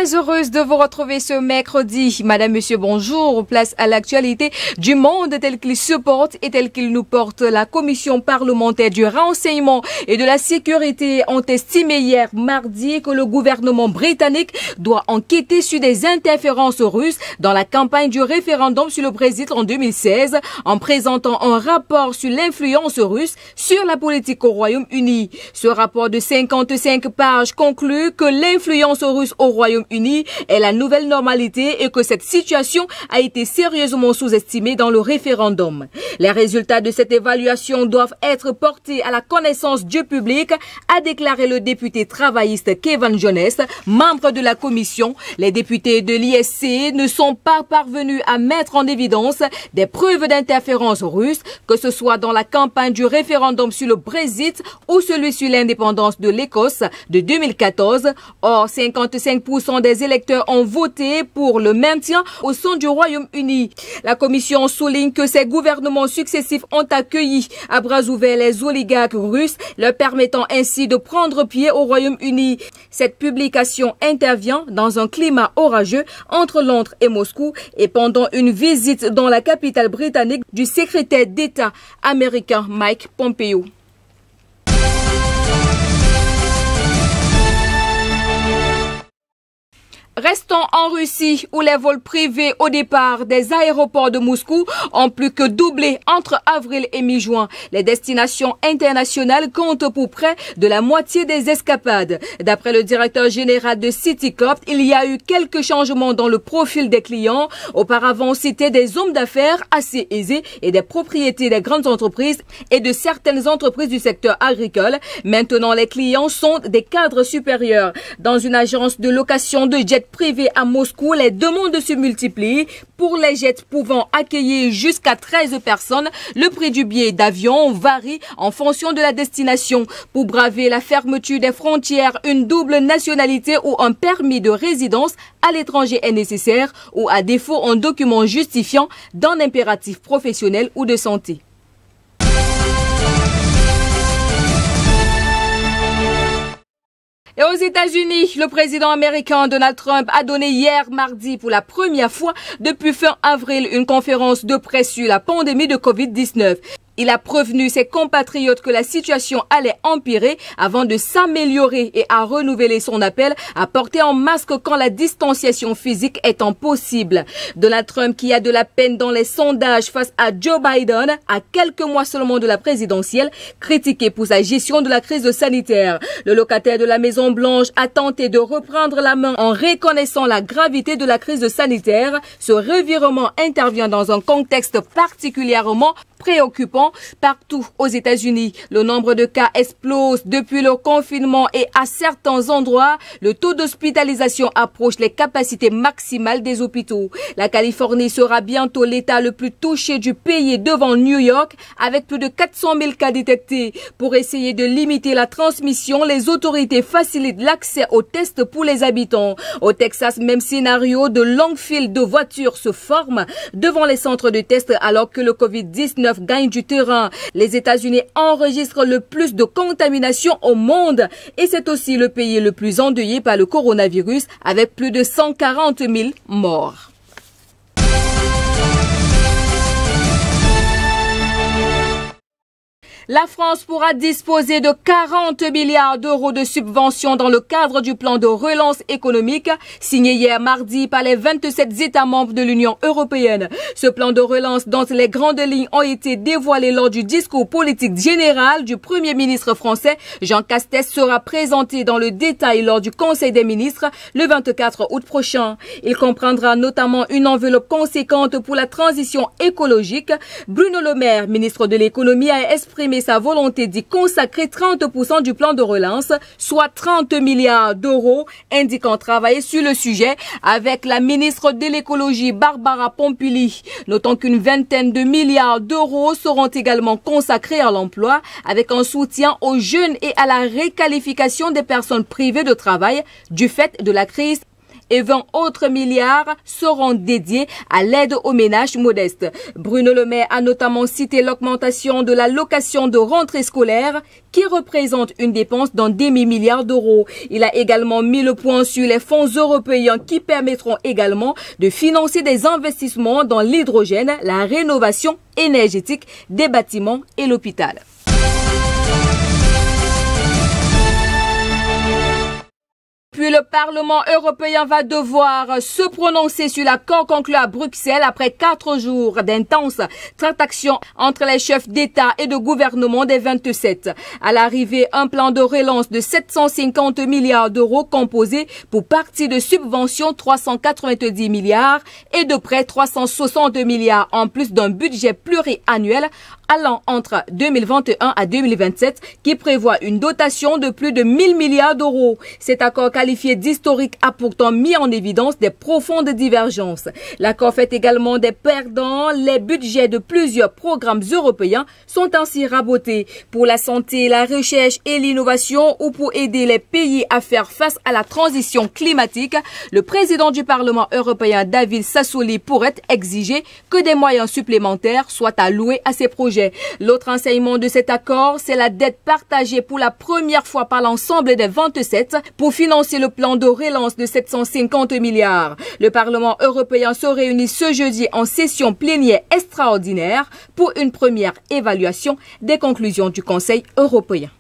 Très heureuse de vous retrouver ce mercredi. Madame, monsieur, bonjour. Place à l'actualité du monde tel qu'il se porte et tel qu'il nous porte. La commission parlementaire du renseignement et de la sécurité ont estimé hier mardi que le gouvernement britannique doit enquêter sur des interférences russes dans la campagne du référendum sur le Brexit en 2016 en présentant un rapport sur l'influence russe sur la politique au Royaume-Uni. Ce rapport de 55 pages conclut que l'influence russe au Royaume-Uni est la nouvelle normalité et que cette situation a été sérieusement sous-estimée dans le référendum. Les résultats de cette évaluation doivent être portés à la connaissance du public, a déclaré le député travailliste Kevin Jones, membre de la commission. Les députés de l'ISC ne sont pas parvenus à mettre en évidence des preuves d'interférence russe, que ce soit dans la campagne du référendum sur le Brexit ou celui sur l'indépendance de l'Écosse de 2014. Or, 55% des électeurs ont voté pour le maintien au sein du Royaume-Uni. La commission souligne que ces gouvernements successifs ont accueilli à bras ouverts les oligarques russes, leur permettant ainsi de prendre pied au Royaume-Uni. Cette publication intervient dans un climat orageux entre Londres et Moscou et pendant une visite dans la capitale britannique du secrétaire d'État américain Mike Pompeo. Restons en Russie où les vols privés au départ des aéroports de Moscou ont plus que doublé entre avril et mi-juin. Les destinations internationales comptent pour près de la moitié des escapades. D'après le directeur général de Citycorp, il y a eu quelques changements dans le profil des clients. Auparavant, c'était des hommes d'affaires assez aisés et des propriétés des grandes entreprises et de certaines entreprises du secteur agricole. Maintenant, les clients sont des cadres supérieurs. Dans une agence de location de jets privés à Moscou, les demandes se multiplient. Pour les jets pouvant accueillir jusqu'à 13 personnes, le prix du billet d'avion varie en fonction de la destination. Pour braver la fermeture des frontières, une double nationalité ou un permis de résidence à l'étranger est nécessaire ou à défaut un document justifiant d'un impératif professionnel ou de santé. Et aux États-Unis, le président américain Donald Trump a donné hier mardi pour la première fois depuis fin avril une conférence de presse sur la pandémie de Covid-19. Il a prévenu ses compatriotes que la situation allait empirer avant de s'améliorer et a renouvelé son appel à porter un masque quand la distanciation physique étant possible. Donald Trump, qui a de la peine dans les sondages face à Joe Biden, à quelques mois seulement de la présidentielle, critiqué pour sa gestion de la crise sanitaire. Le locataire de la Maison-Blanche a tenté de reprendre la main en reconnaissant la gravité de la crise sanitaire. Ce revirement intervient dans un contexte particulièrement préoccupant partout aux États-Unis. Le nombre de cas explose depuis le confinement et à certains endroits, le taux d'hospitalisation approche les capacités maximales des hôpitaux. La Californie sera bientôt l'État le plus touché du pays devant New York avec plus de 400 000 cas détectés. Pour essayer de limiter la transmission, les autorités facilitent l'accès aux tests pour les habitants. Au Texas, même scénario, de longues files de voitures se forment devant les centres de tests alors que le Covid-19 gagne du terrain. Les États-Unis enregistrent le plus de contamination au monde et c'est aussi le pays le plus endeuillé par le coronavirus avec plus de 140 000 morts. La France pourra disposer de 40 milliards d'euros de subventions dans le cadre du plan de relance économique signé hier mardi par les 27 États membres de l'Union européenne. Ce plan de relance dont les grandes lignes ont été dévoilées lors du discours politique général du Premier ministre français Jean Castex sera présenté dans le détail lors du Conseil des ministres le 24 août prochain. Il comprendra notamment une enveloppe conséquente pour la transition écologique. Bruno Le Maire, ministre de l'économie, a exprimé sa volonté d'y consacrer 30% du plan de relance, soit 30 milliards d'euros, indiquant travailler sur le sujet avec la ministre de l'écologie Barbara Pompili. Notons qu'une vingtaine de milliards d'euros seront également consacrés à l'emploi avec un soutien aux jeunes et à la requalification des personnes privées de travail du fait de la crise et 20 autres milliards seront dédiés à l'aide aux ménages modestes. Bruno Le Maire a notamment cité l'augmentation de l'allocation de rentrée scolaire qui représente une dépense d'un demi-milliard d'euros. Il a également mis le point sur les fonds européens qui permettront également de financer des investissements dans l'hydrogène, la rénovation énergétique des bâtiments et l'hôpital. Puis le Parlement européen va devoir se prononcer sur l'accord conclu à Bruxelles après 4 jours d'intenses tractations entre les chefs d'État et de gouvernement des 27. À l'arrivée, un plan de relance de 750 milliards d'euros composé pour partie de subventions 390 milliards et de prêts 360 milliards en plus d'un budget pluriannuel allant entre 2021 à 2027 qui prévoit une dotation de plus de 1000 milliards d'euros. Cet accord qualifié d'historique a pourtant mis en évidence des profondes divergences. L'accord fait également des perdants. Les budgets de plusieurs programmes européens sont ainsi rabotés pour la santé, la recherche et l'innovation ou pour aider les pays à faire face à la transition climatique. Le président du Parlement européen, David Sassoli, pourrait exiger que des moyens supplémentaires soient alloués à ces projets. L'autre enseignement de cet accord, c'est la dette partagée pour la première fois par l'ensemble des 27 pour financer le plan de relance de 750 milliards. Le Parlement européen se réunit ce jeudi en session plénière extraordinaire pour une première évaluation des conclusions du Conseil européen.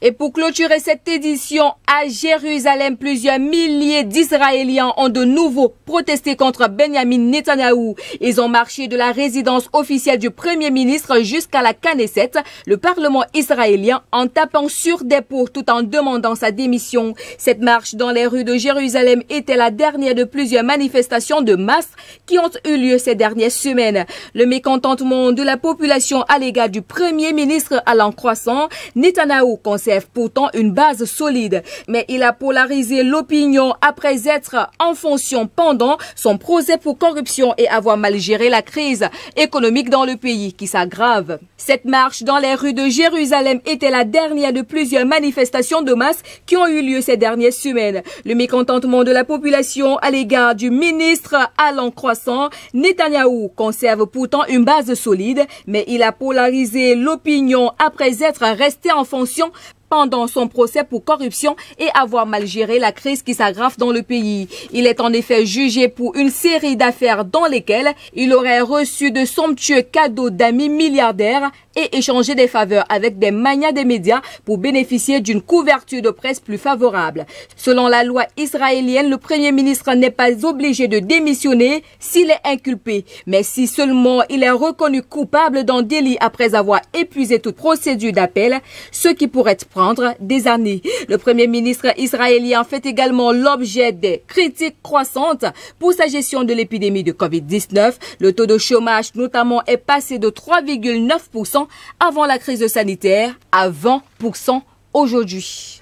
Et pour clôturer cette édition, à Jérusalem, plusieurs milliers d'Israéliens ont de nouveau protesté contre Benjamin Netanyahou. Ils ont marché de la résidence officielle du Premier ministre jusqu'à la Knesset, le Parlement israélien, en tapant sur des pots tout en demandant sa démission. Cette marche dans les rues de Jérusalem était la dernière de plusieurs manifestations de masse qui ont eu lieu ces dernières semaines. Le mécontentement de la population à l'égard du Premier ministre allant croissant, Netanyahou conserve pourtant une base solide, mais il a polarisé l'opinion après être en fonction pendant son procès pour corruption et avoir mal géré la crise économique dans le pays qui s'aggrave. Cette marche dans les rues de Jérusalem était la dernière de plusieurs manifestations de masse qui ont eu lieu ces dernières semaines. Le mécontentement de la population à l'égard du ministre allant croissant, Netanyahou conserve pourtant une base solide, mais il a polarisé l'opinion après être resté en fonction pendant son procès pour corruption et avoir mal géré la crise qui s'aggrave dans le pays. Il est en effet jugé pour une série d'affaires dans lesquelles il aurait reçu de somptueux cadeaux d'amis milliardaires et échangé des faveurs avec des magnats des médias pour bénéficier d'une couverture de presse plus favorable. Selon la loi israélienne, le Premier ministre n'est pas obligé de démissionner s'il est inculpé, mais si seulement il est reconnu coupable d'un délit après avoir épuisé toute procédure d'appel, ce qui pourrait prendre des années. Le Premier ministre israélien fait également l'objet des critiques croissantes pour sa gestion de l'épidémie de Covid-19. Le taux de chômage notamment est passé de 3,9% avant la crise sanitaire à 20% aujourd'hui.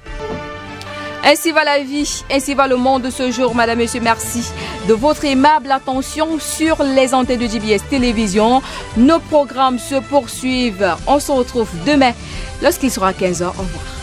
Ainsi va la vie, ainsi va le monde de ce jour. Madame, Monsieur, merci de votre aimable attention sur les antennes de JBS Télévision. Nos programmes se poursuivent. On se retrouve demain lorsqu'il sera 15h. Au revoir.